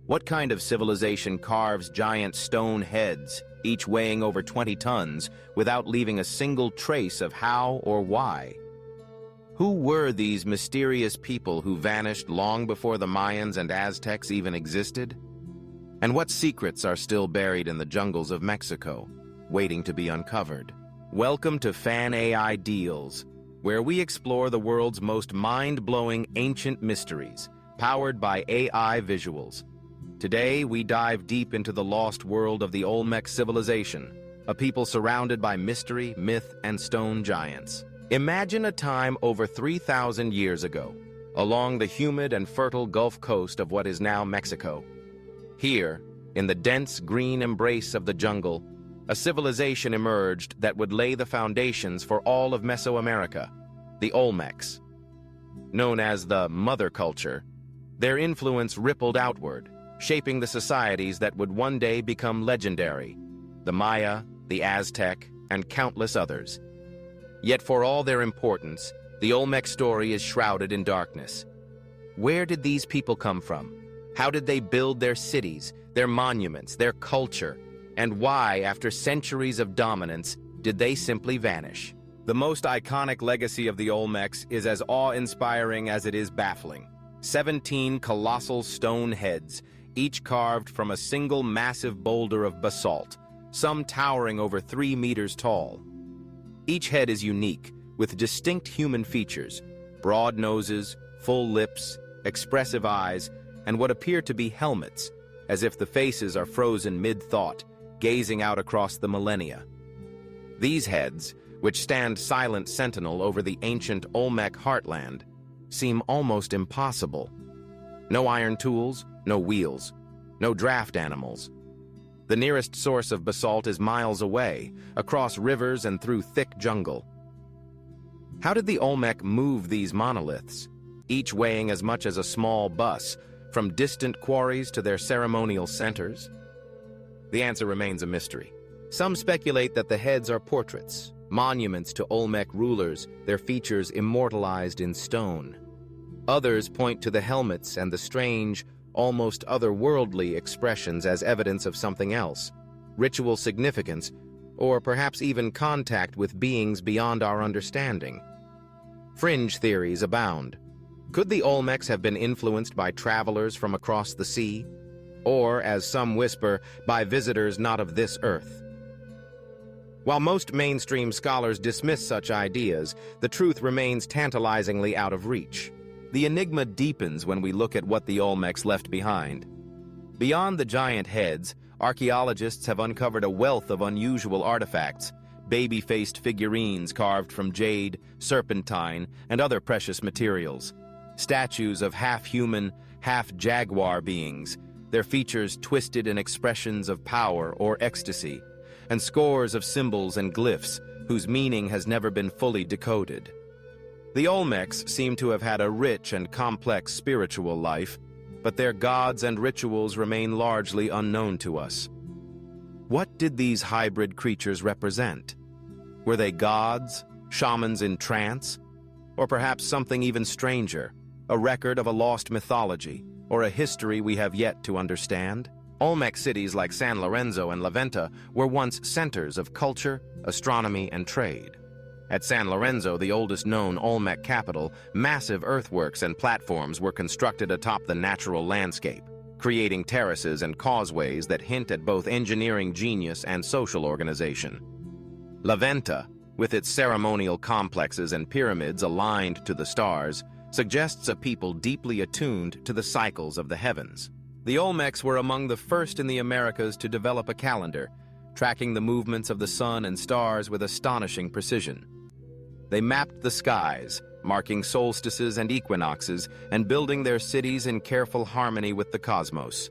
What kind of civilization carves giant stone heads, each weighing over 20 tons, without leaving a single trace of how or why? Who were these mysterious people who vanished long before the Mayans and Aztecs even existed? And what secrets are still buried in the jungles of Mexico, waiting to be uncovered? Welcome to PhanAIDeals, where we explore the world's most mind-blowing ancient mysteries, powered by AI visuals. Today, we dive deep into the lost world of the Olmec civilization, a people surrounded by mystery, myth, and stone giants. Imagine a time over 3,000 years ago, along the humid and fertile Gulf Coast of what is now Mexico. Here, in the dense green embrace of the jungle, a civilization emerged that would lay the foundations for all of Mesoamerica, the Olmecs. Known as the Mother Culture, their influence rippled outward, shaping the societies that would one day become legendary, the Maya, the Aztec, and countless others. Yet for all their importance, the Olmec story is shrouded in darkness. Where did these people come from? How did they build their cities, their monuments, their culture? And why, after centuries of dominance, did they simply vanish? The most iconic legacy of the Olmecs is as awe-inspiring as it is baffling. 17 colossal stone heads, each carved from a single massive boulder of basalt, some towering over 3 meters tall. Each head is unique, with distinct human features, broad noses, full lips, expressive eyes, and what appear to be helmets, as if the faces are frozen mid-thought, gazing out across the millennia. These heads, which stand silent sentinel over the ancient Olmec heartland, seem almost impossible. No iron tools, no wheels, no draft animals. The nearest source of basalt is miles away, across rivers and through thick jungle. How did the Olmec move these monoliths, each weighing as much as a small bus, from distant quarries to their ceremonial centers? The answer remains a mystery. Some speculate that the heads are portraits, monuments to Olmec rulers, their features immortalized in stone. Others point to the helmets and the strange, almost otherworldly expressions as evidence of something else, ritual significance, or perhaps even contact with beings beyond our understanding. Fringe theories abound. Could the Olmecs have been influenced by travelers from across the sea? Or, as some whisper, by visitors not of this earth? While most mainstream scholars dismiss such ideas, the truth remains tantalizingly out of reach. The enigma deepens when we look at what the Olmecs left behind. Beyond the giant heads, archaeologists have uncovered a wealth of unusual artifacts, baby-faced figurines carved from jade, serpentine, and other precious materials, statues of half-human, half-jaguar beings, their features twisted in expressions of power or ecstasy, and scores of symbols and glyphs whose meaning has never been fully decoded. The Olmecs seem to have had a rich and complex spiritual life, but their gods and rituals remain largely unknown to us. What did these hybrid creatures represent? Were they gods, shamans in trance, or perhaps something even stranger, a record of a lost mythology, or a history we have yet to understand? Olmec cities like San Lorenzo and La Venta were once centers of culture, astronomy, and trade. At San Lorenzo, the oldest known Olmec capital, massive earthworks and platforms were constructed atop the natural landscape, creating terraces and causeways that hint at both engineering genius and social organization. La Venta, with its ceremonial complexes and pyramids aligned to the stars, suggests a people deeply attuned to the cycles of the heavens. The Olmecs were among the first in the Americas to develop a calendar, tracking the movements of the sun and stars with astonishing precision. They mapped the skies, marking solstices and equinoxes, and building their cities in careful harmony with the cosmos.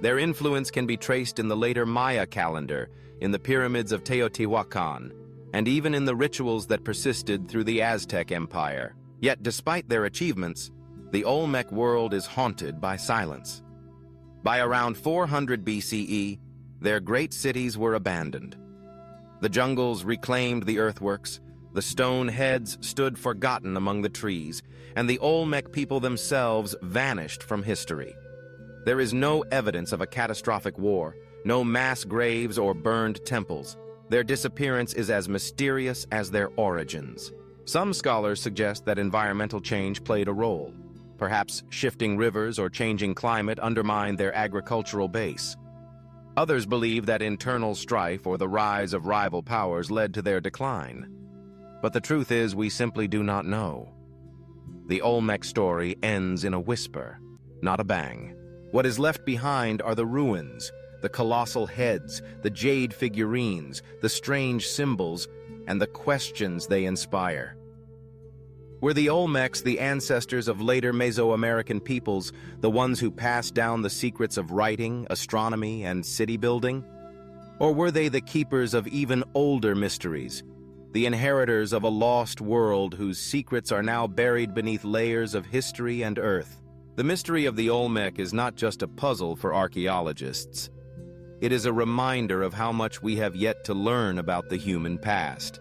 Their influence can be traced in the later Maya calendar, in the pyramids of Teotihuacan, and even in the rituals that persisted through the Aztec Empire. Yet despite their achievements, the Olmec world is haunted by silence. By around 400 BCE, their great cities were abandoned. The jungles reclaimed the earthworks, the stone heads stood forgotten among the trees, and the Olmec people themselves vanished from history. There is no evidence of a catastrophic war, no mass graves or burned temples. Their disappearance is as mysterious as their origins. Some scholars suggest that environmental change played a role. Perhaps shifting rivers or changing climate undermined their agricultural base. Others believe that internal strife or the rise of rival powers led to their decline. But the truth is, we simply do not know. The Olmec story ends in a whisper, not a bang. What is left behind are the ruins, the colossal heads, the jade figurines, the strange symbols, and the questions they inspire. Were the Olmecs the ancestors of later Mesoamerican peoples, the ones who passed down the secrets of writing, astronomy, and city building? Or were they the keepers of even older mysteries, the inheritors of a lost world whose secrets are now buried beneath layers of history and earth? The mystery of the Olmec is not just a puzzle for archaeologists. It is a reminder of how much we have yet to learn about the human past.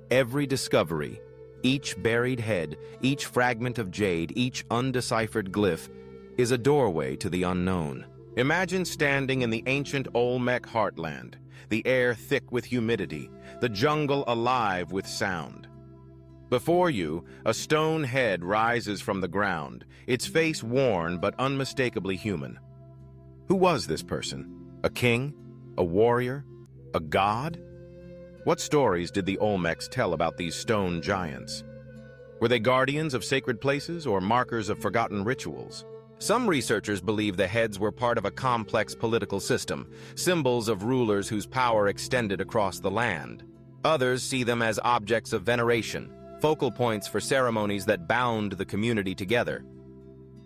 Every discovery, each buried head, each fragment of jade, each undeciphered glyph, is a doorway to the unknown. Imagine standing in the ancient Olmec heartland, the air thick with humidity, the jungle alive with sound. Before you, a stone head rises from the ground, its face worn but unmistakably human. Who was this person? A king? A warrior? A god? What stories did the Olmecs tell about these stone giants? Were they guardians of sacred places or markers of forgotten rituals? Some researchers believe the heads were part of a complex political system, symbols of rulers whose power extended across the land. Others see them as objects of veneration, focal points for ceremonies that bound the community together.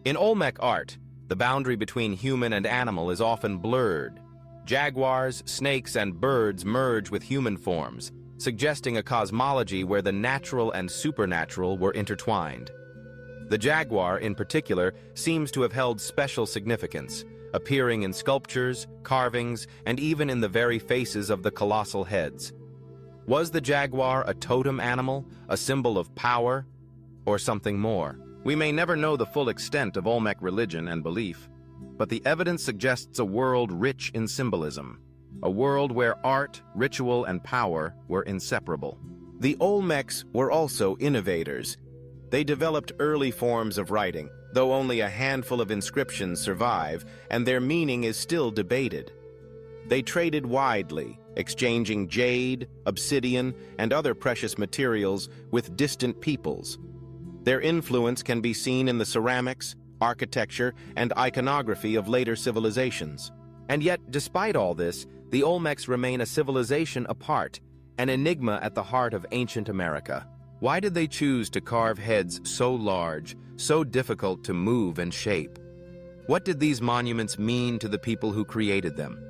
In Olmec art, the boundary between human and animal is often blurred. Jaguars, snakes, and birds merge with human forms, suggesting a cosmology where the natural and supernatural were intertwined. The jaguar, in particular, seems to have held special significance, appearing in sculptures, carvings, and even in the very faces of the colossal heads. Was the jaguar a totem animal, a symbol of power, or something more? We may never know the full extent of Olmec religion and belief, but the evidence suggests a world rich in symbolism, a world where art, ritual, and power were inseparable. The Olmecs were also innovators. They developed early forms of writing, though only a handful of inscriptions survive, and their meaning is still debated. They traded widely, exchanging jade, obsidian, and other precious materials with distant peoples. Their influence can be seen in the ceramics, architecture, and iconography of later civilizations. And yet, despite all this, the Olmecs remain a civilization apart, an enigma at the heart of ancient America. Why did they choose to carve heads so large, so difficult to move and shape? What did these monuments mean to the people who created them?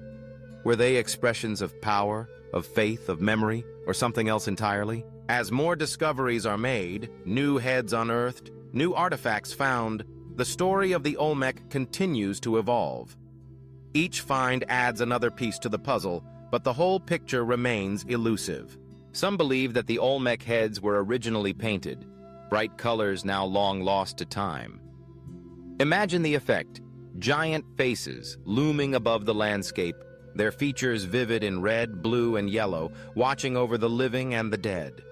Were they expressions of power, of faith, of memory, or something else entirely? As more discoveries are made, new heads unearthed, new artifacts found, the story of the Olmec continues to evolve. Each find adds another piece to the puzzle, but the whole picture remains elusive. Some believe that the Olmec heads were originally painted, bright colors now long lost to time. Imagine the effect: giant faces looming above the landscape, their features vivid in red, blue, and yellow, watching over the living and the dead.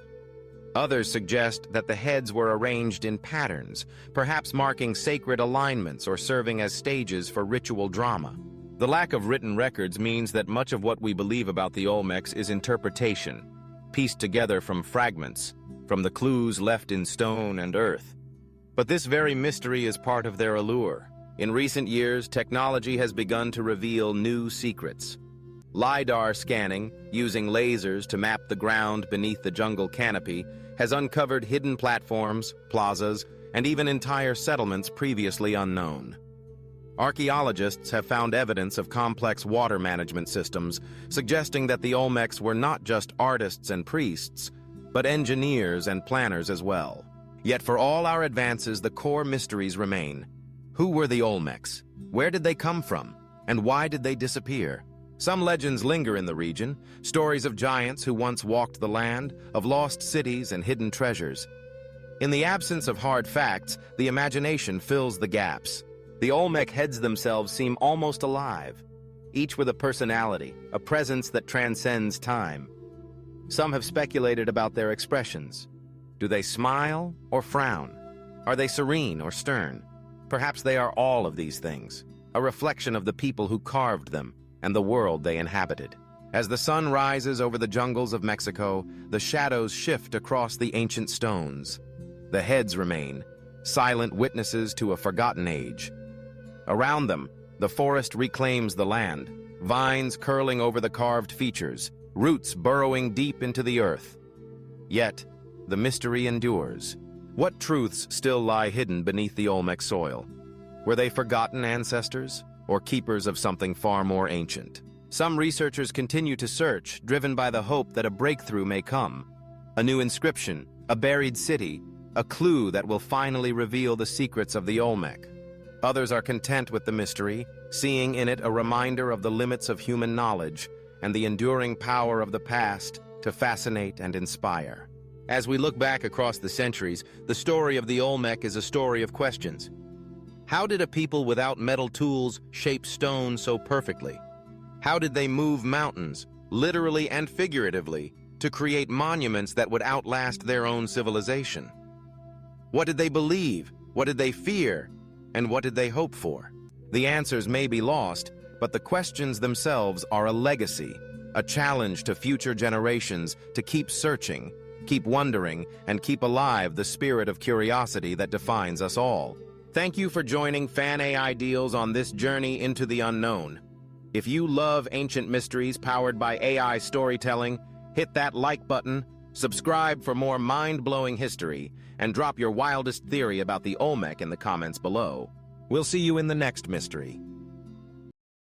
Others suggest that the heads were arranged in patterns, perhaps marking sacred alignments or serving as stages for ritual drama. The lack of written records means that much of what we believe about the Olmecs is interpretation, pieced together from fragments, from the clues left in stone and earth. But this very mystery is part of their allure. In recent years, technology has begun to reveal new secrets. LiDAR scanning, using lasers to map the ground beneath the jungle canopy, has uncovered hidden platforms, plazas, and even entire settlements previously unknown. Archaeologists have found evidence of complex water management systems, suggesting that the Olmecs were not just artists and priests, but engineers and planners as well. Yet for all our advances, the core mysteries remain. Who were the Olmecs? Where did they come from? And why did they disappear? Some legends linger in the region, stories of giants who once walked the land, of lost cities and hidden treasures. In the absence of hard facts, the imagination fills the gaps. The Olmec heads themselves seem almost alive, each with a personality, a presence that transcends time. Some have speculated about their expressions. Do they smile or frown? Are they serene or stern? Perhaps they are all of these things, a reflection of the people who carved them and the world they inhabited. As the sun rises over the jungles of Mexico, the shadows shift across the ancient stones. The heads remain, silent witnesses to a forgotten age. Around them, the forest reclaims the land, vines curling over the carved features, roots burrowing deep into the earth. Yet, the mystery endures. What truths still lie hidden beneath the Olmec soil? Were they forgotten ancestors, or keepers of something far more ancient? Some researchers continue to search, driven by the hope that a breakthrough may come. A new inscription, a buried city, a clue that will finally reveal the secrets of the Olmec. Others are content with the mystery, seeing in it a reminder of the limits of human knowledge and the enduring power of the past to fascinate and inspire. As we look back across the centuries, the story of the Olmec is a story of questions. How did a people without metal tools shape stone so perfectly? How did they move mountains, literally and figuratively, to create monuments that would outlast their own civilization? What did they believe? What did they fear? And what did they hope for? The answers may be lost, but the questions themselves are a legacy, a challenge to future generations to keep searching, keep wondering, and keep alive the spirit of curiosity that defines us all. Thank you for joining PhanAIDeals on this journey into the unknown. If you love ancient mysteries powered by AI storytelling, hit that like button, subscribe for more mind-blowing history, and drop your wildest theory about the Olmec in the comments below. We'll see you in the next mystery.